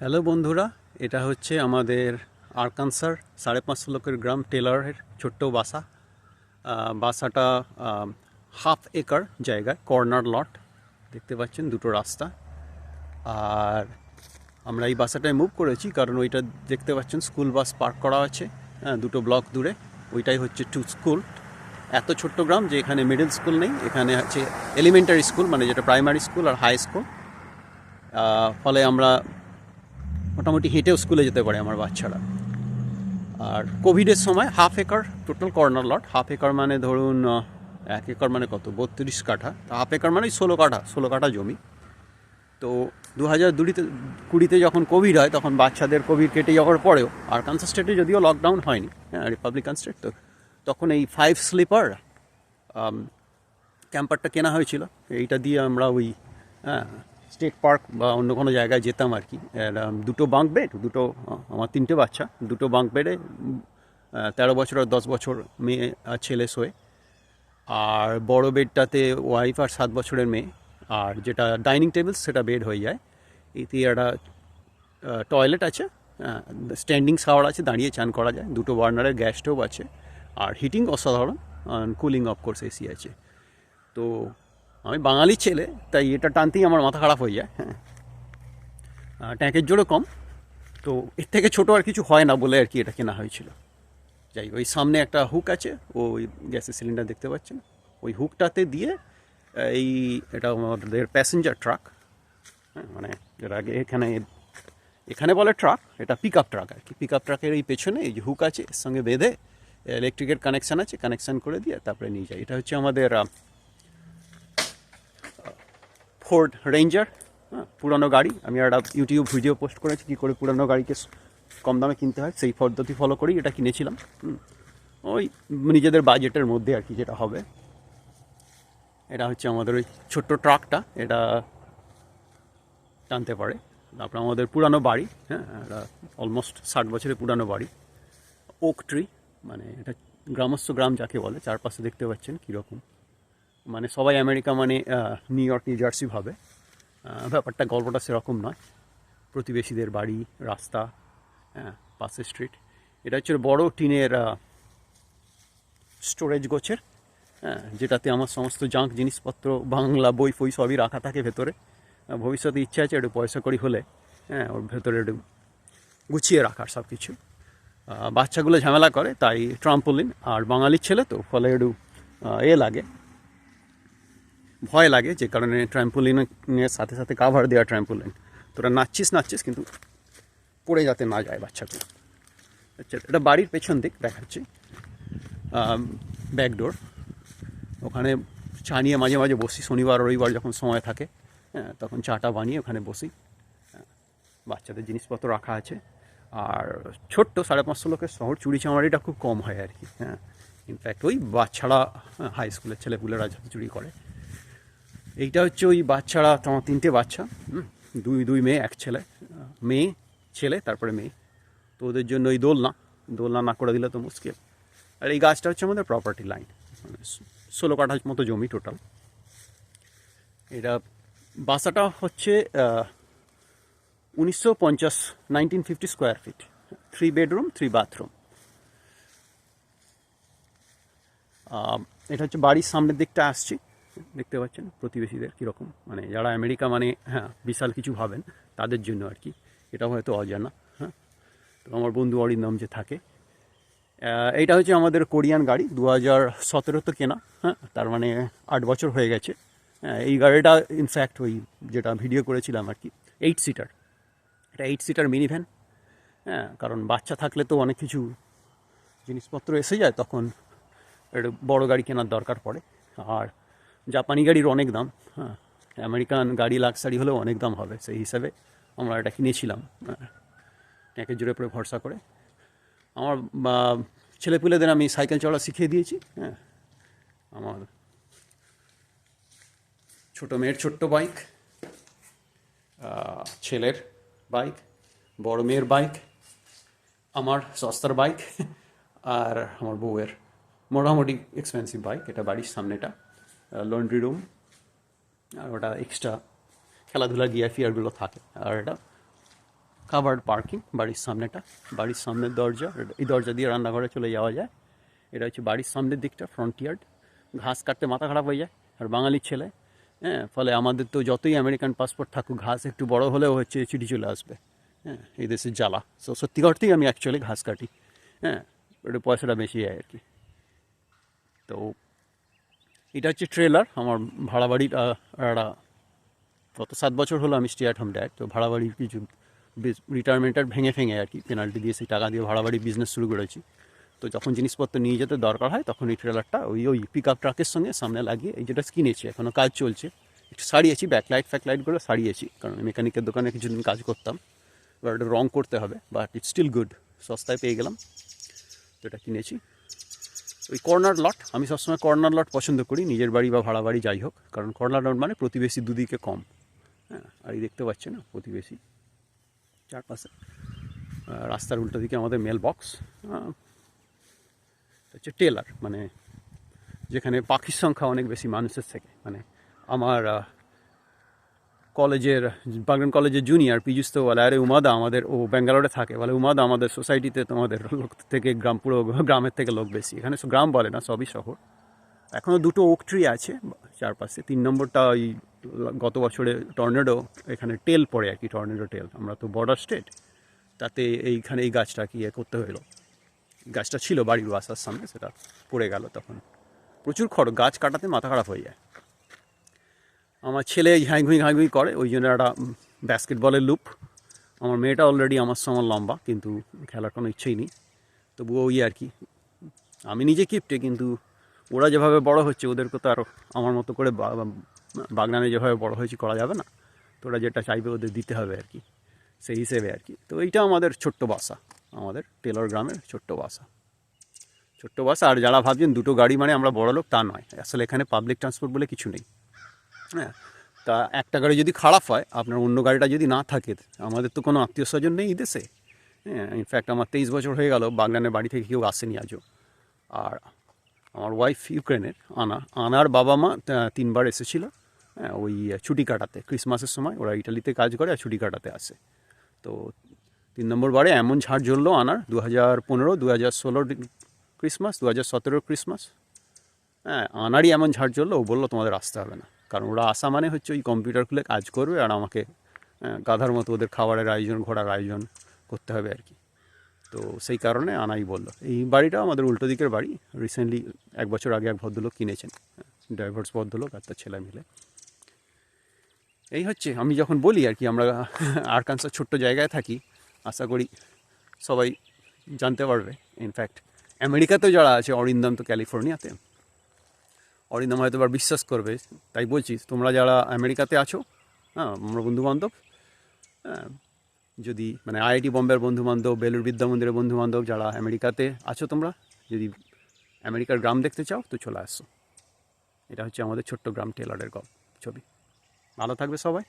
Hello বন্ধুরা, এটা হচ্ছে আমাদের আরকানসার 550 লোকের গ্রাম টেলরের ছোট্ট বাসা। বাসাটা হাফ একর জায়গায়, কর্নার লট দেখতে পাচ্ছেন, দুটো রাস্তা। আর আমরা এই বাসাটায় মুভ করেছি কারণ ওইটা দেখতে পাচ্ছেন স্কুল বাস পার্ক করা আছে, দুটো ব্লক দূরে। ওইটাই হচ্ছে টু স্কুল। এত ছোট্ট গ্রাম যে এখানে মিডল স্কুল নেই, এখানে আছে এলিমেন্টারি স্কুল, মানে যেটা প্রাইমারি স্কুল আর হাই স্কুল। ফলে আমরা মোটামুটি হেঁটেও স্কুলে যেতে পারে আমার বাচ্চারা। আর কোভিডের সময় হাফ একর টোটাল কর্নার লট। হাফ একর মানে ধরুন 1 একর মানে কত, 32 কাঠা। হাফ একর মানে 16 কাঠা জমি। তো 2020-তে যখন কোভিড হয়, তখন বাচ্চাদের কোভিড কেটে যাওয়ার পরেও আরকানসাস স্টেটে যদিও লকডাউন হয়নি, রিপাবলিকান স্টেট, তো তখন এই 5 স্লিপার ক্যাম্পারটা কেনা হয়েছিল। এইটা দিয়ে আমরা ওই স্টেট পার্ক বা অন্য কোনো জায়গায় যেতাম আর কি। দুটো বাঙ্ক বেড, আমার 3টে বাচ্চা, দুটো বাঙ্ক বেডে 13 বছর আর 10 বছর মেয়ে আর ছেলে শোয়ে। আর বড় বেডটাতে ওয়াইফ আর 7 বছরের মেয়ে। আর যেটা ডাইনিং টেবিল, সেটা বেড হয়ে যায়। এতে একটা টয়লেট আছে, স্ট্যান্ডিং শাওয়ার আছে, দাঁড়িয়ে চান করা যায়, দুটো বার্নারের গ্যাস স্টোভ আছে, আর হিটিং অসাধারণ, কুলিং অফকোর্স এসি আছে। তো আমি বাঙালি ছেলে, তাই এটা টানতেই আমার মাথা খারাপ হয়ে যায়। ট্যাঙ্কের জোরও কম, তো এর থেকে ছোটো আর কিছু হয় না বলে আর কি এটা কেনা হয়েছিল। যাই, ওই সামনে একটা হুক আছে, ওই গ্যাসের সিলিন্ডার দেখতে পাচ্ছেন, ওই হুকটাতে দিয়ে এটা আমাদের প্যাসেঞ্জার ট্রাক, মানে এর আগে এখানে বলে ট্রাক, এটা পিক আপ ট্রাক আর কি। পিক আপ ট্রাকের এই পেছনে এই যে হুক আছে, এর সঙ্গে বেঁধে ইলেকট্রিকের কানেকশান আছে, কানেকশান করে দিয়ে তারপরে নিয়ে যায়। এটা হচ্ছে আমাদের ফোর্ড রেঞ্জার, পুরানো গাড়ি। আমি একটা ইউটিউব ভিডিও পোস্ট করেছি কী করে পুরানো গাড়িকে কম দামে কিনতে হয়, সেই পদ্ধতি ফলো করেই এটা কিনেছিলাম। ওই নিজেদের বাজেটের মধ্যে আর কি, যেটা হবে। এটা হচ্ছে আমাদের ওই ছোট্ট ট্রাকটা, এটা টানতে পারে। তারপরে আমাদের পুরানো বাড়ি, এটা অলমোস্ট 60 বছরের পুরানো বাড়ি। ওক ট্রি, মানে এটা গ্রামস্থ গ্রাম যাকে বলে। চারপাশে দেখতে পাচ্ছেন কীরকম, মানে সবাই আমেরিকা মানে নিউ ইয়র্ক, নিউ জার্সি ভাবে। ব্যাপারটা, গল্পটা সেরকম নয়। প্রতিবেশীদের বাড়ি, রাস্তা, পাশে স্ট্রিট। এটা হচ্ছে বড় টিনের স্টোরেজ গোছের, যেটাতে আমার সমস্ত জাঙ্ক জিনিসপত্র, বাংলা বই ফই সবই রাখা থাকে ভেতরে। ভবিষ্যতে ইচ্ছা আছে একটু পয়সা করি হলে ওর ভেতরে একটু গুছিয়ে রাখার সব কিছু। বাচ্চাগুলো ঝামেলা করে, তাই ট্রাম্পোলিন। আর বাঙালির ছেলে তো, ফলে একটু লাগে, ভয় লাগে, যে কারণে ট্র্যাম্পোলিনের সাথে সাথে কাভার দেওয়া ট্র্যাম্পোলিন। তোরা নাচছিস কিন্তু পড়ে যাতে না যায় বাচ্চাগুলো। আচ্ছা, এটা বাড়ির পেছন দিক দেখাচ্ছি, ব্যাকডোর। ওখানে চা নিয়ে মাঝে মাঝে বসি, শনিবার রবিবার যখন সময় থাকে, তখন চাটা বানিয়ে ওখানে বসি। বাচ্চাদের জিনিসপত্র রাখা আছে। আর ছোট্ট 550 লোকের শহর, চুরি চামারিটা খুব কম হয় আর কি। ইনফ্যাক্ট ওই বাচ্চারা, হাই স্কুলের ছেলেপুলেরা যাতে চুরি করে। এইটা হচ্ছে ওই বাচ্চারা, তোমার 3টে বাচ্চা, দুই মেয়ে এক ছেলে, মেয়ে ছেলে তারপরে মেয়ে। তো ওদের জন্য ওই দোলনা না করে দিলে তো মুশকিল। আর এই গাছটা হচ্ছে আমাদের প্রপার্টি লাইন, মানে 16 কাঠার মতো জমি টোটাল। এটা বাসাটা হচ্ছে 1950 স্কোয়ার ফিট, 3 বেডরুম 3 বাথরুম। এটা হচ্ছে বাড়ির সামনের দিকটা আসছি, দেখতে পাচ্ছেন প্রতিবেশীদের কীরকম, মানে যারা আমেরিকা মানে বিশাল কিছু ভাবেন তাদের জন্য আর কি। এটাও হয়তো অজানা। তো আমার বন্ধু অরিন্দম যে থাকে, এইটা হচ্ছে আমাদের কোরিয়ান গাড়ি, 2017-তে কেনা। তার মানে 8 বছর হয়ে গেছে। এই গাড়িটা ইনফ্যাক্ট ওই যেটা ভিডিও করেছিলাম আর কি, 8 সিটার। এটা 8 সিটার মিনি ভ্যান। কারণ বাচ্চা থাকলে তো অনেক কিছু জিনিসপত্র এসে যায়, তখন একটু বড় গাড়ি কেনার দরকার পড়ে। আর জাপানি গাড়ির অনেক দাম, আমেরিকান গাড়ি লাক্সারি হলেও অনেক দাম হবে, সেই হিসাবে আমরা এটা কিনেছিলাম, ট্যাঁকের জোরে পরে ভরসা করে। আমার ছেলেপুলেদের আমি সাইকেল চড়া শিখিয়ে দিয়েছি। আমার ছোটো মেয়ের ছোট্ট বাইক, ছেলের বাইক, বড় মেয়ের বাইক, আমার সস্তার বাইক, আর আমার বউয়ের মোটামুটি এক্সপেন্সিভ বাইক। এটা বাড়ির সামনেটা লন্ড্রি রুম, আর ওটা এক্সট্রা খেলাধুলা গিয়ার ফিয়ারগুলো থাকে। আর এটা কাভার্ড পার্কিং, বাড়ির সামনেটা, বাড়ির সামনের দরজা, এই দরজা দিয়ে রান্নাঘরে চলে যাওয়া যায়। এটা হচ্ছে বাড়ির সামনের দিকটা, ফ্রন্ট ইয়ার্ড। ঘাস কাটতে মাথা খারাপ হয়ে যায়, আর বাঙালির ছেলে, হ্যাঁ, ফলে আমাদের তো যতই আমেরিকান পাসপোর্ট থাকুক, ঘাস একটু বড় হলেও হচ্ছে চিঠি চলে আসবে, হ্যাঁ, এই দেশের জ্বালা। সো সত্যি অর্থেই আমি অ্যাকচুয়ালি ঘাস কাটি, হ্যাঁ, একটু পয়সাটা বেশি যায় আর কি। তো এটা হচ্ছে ট্রেলার, আমার ভাড়া বাড়ির একটা, গত 7 বছর হলো আমি স্টে অ্যাট হোম ড্যাড। তো ভাড়া বাড়ির কিছু রিটায়ারমেন্টের ভেঙে আর কি পেনাল্টি দিয়ে সেই টাকা দিয়ে ভাড়া বাড়ির বিজনেস শুরু করেছি। তো যখন জিনিসপত্র নিয়ে যেতে দরকার হয় তখন এই ট্রেলারটা ওই পিক আপ ট্রাকের সঙ্গে সামনে লাগিয়ে, এই যেটা কিনেছি, এখনও কাজ চলছে, একটু সারিয়েছি, ব্যাকলাইট ফ্যাকলাইটগুলো সারিয়েছি, কারণ মেকানিকের দোকানে কিছুদিন কাজ করতাম, এবার ওটা রং করতে হবে, বাট ইটস স্টিল গুড, সস্তায় পেয়ে গেলাম, তো এটা কিনেছি। ওই কর্নার লট, আমি সবসময় কর্নার লট পছন্দ করি, নিজের বাড়ি বা ভাড়া বাড়ি যাই হোক, কারণ কর্নার লট মানে প্রতিবেশী দুদিকে কম, হ্যাঁ, আর এই দেখতে পাচ্ছে না প্রতিবেশী চারপাশে, রাস্তার উল্টো দিকে আমাদের মেল বক্স, হচ্ছে টেলার, মানে যেখানে পাখির সংখ্যা অনেক বেশি মানুষের থেকে। মানে আমার কলেজের, বাগনান কলেজের জুনিয়র পীযুষ তো বলে, আরে উমাদা আমাদের, ও ব্যাঙ্গালোরে থাকে, বলে উমাদা আমাদের সোসাইটিতে তোমাদের লোক থেকে পুরো গ্রামের থেকে লোক বেশি। এখানে গ্রাম বলে না, সবই শহর। এখনও দুটো ওক ট্রি আছে চারপাশে, 3 নম্বরটা ওই গত বছরে টর্নেডো এখানে টেল পড়ে আর কি, টর্নেডো টেল, আমরা তো বর্ডার স্টেট, তাতে এইখানে এই গাছটা কি করতে হলো, গাছটা ছিল বাড়ির বাসার সামনে, সেটা পড়ে গেল, তখন প্রচুর খড়, গাছ কাটাতে মাথা খারাপ হয়ে যায়। আমার ছেলে ঘাঁই করে, ওই জন্য একটা বাস্কেটবলের লুপ। আমার মেয়েটা অলরেডি আমার সমান লম্বা, কিন্তু খেলার কোনো ইচ্ছেই নেই, তবুও ওই আর কি। আমি নিজে কিপ্টে, কিন্তু ওরা যেভাবে বড় হচ্ছে ওদেরকে তো আরও আমার মতো করে বাগনানে যেভাবে বড় হয়েছি করা যাবে না, তো ওরা যেটা চাইবে ওদের দিতে হবে আর কি, সেই হিসেবে আর কি। তো এইটা আমাদের ছোট্ট বাসা, আমাদের টেলর গ্রামের ছোট্ট বাসা, আর যারা ভাবছেন দুটো গাড়ি মানে আমরা বড় লোক, তা নয়, আসলে এখানে পাবলিক ট্রান্সপোর্ট বলে কিছু নেই, হ্যাঁ। তা একটা গাড়ি যদি খারাপ হয়, আপনার অন্য গাড়িটা যদি না থাকে, আমাদের তো কোনো আত্মীয় স্বজন নেই দেশে, হ্যাঁ, ইনফ্যাক্ট আমার 23 বছর হয়ে গেল বাগনানের বাড়ি থেকে কেউ আসেনি আজও। আর আমার ওয়াইফ ইউক্রেনের, আনার বাবা মা 3বার এসেছিল, হ্যাঁ, ওই ছুটি কাটাতে, ক্রিসমাসের সময় ওরা ইটালিতে কাজ করে আর ছুটি কাটাতে আসে। তো 3 নম্বর বারে এমন ঝাড় জ্বললো আনার, 2015, 2016 ক্রিসমাস, 2017 ক্রিসমাস, হ্যাঁ, আনারই এমন ঝাড় জ্বললো, ও বললো তোমাদের আসতে হবে না, কারণ ওরা আসা মানে হচ্ছে ওই কম্পিউটার খুলে কাজ করবে আর আমাকে গাধার মতো ওদের খাবারের আয়োজন, ঘোরার আয়োজন করতে হবে আর কি। তো সেই কারণে আনাই বললো। এই বাড়িটা আমাদের উল্টো দিকের বাড়ি, রিসেন্টলি 1 বছর আগে এক ভদ্রলোক কিনেছেন, ড্রাইভার্স ভদ্রলোক আর তার ছেলে মিলে। এই হচ্ছে, আমি যখন বলি আর কি আমরা আরকানসাস ছোট্ট জায়গায় থাকি, আশা করি সবাই জানতে পারবে। ইনফ্যাক্ট আমেরিকাতেও যারা আছে, অরিন্দম তো ক্যালিফোর্নিয়াতে, অরিন্দম হয়তো আবার বিশ্বাস করবে, তাই বলছি তোমরা যারা আমেরিকাতে আছো, হ্যাঁ, আমরা বন্ধুবান্ধব, হ্যাঁ, যদি মানে আইআইটি বম্বের বন্ধুবান্ধব, বেলুর বিদ্যা মন্দিরের বন্ধুবান্ধব যারা আমেরিকাতে আছো, তোমরা যদি আমেরিকার গ্রাম দেখতে চাও তো চলে আসো। এটা হচ্ছে আমাদের ছোট্ট গ্রাম টেলারের ছবি। ভালো থাকবে সবাই।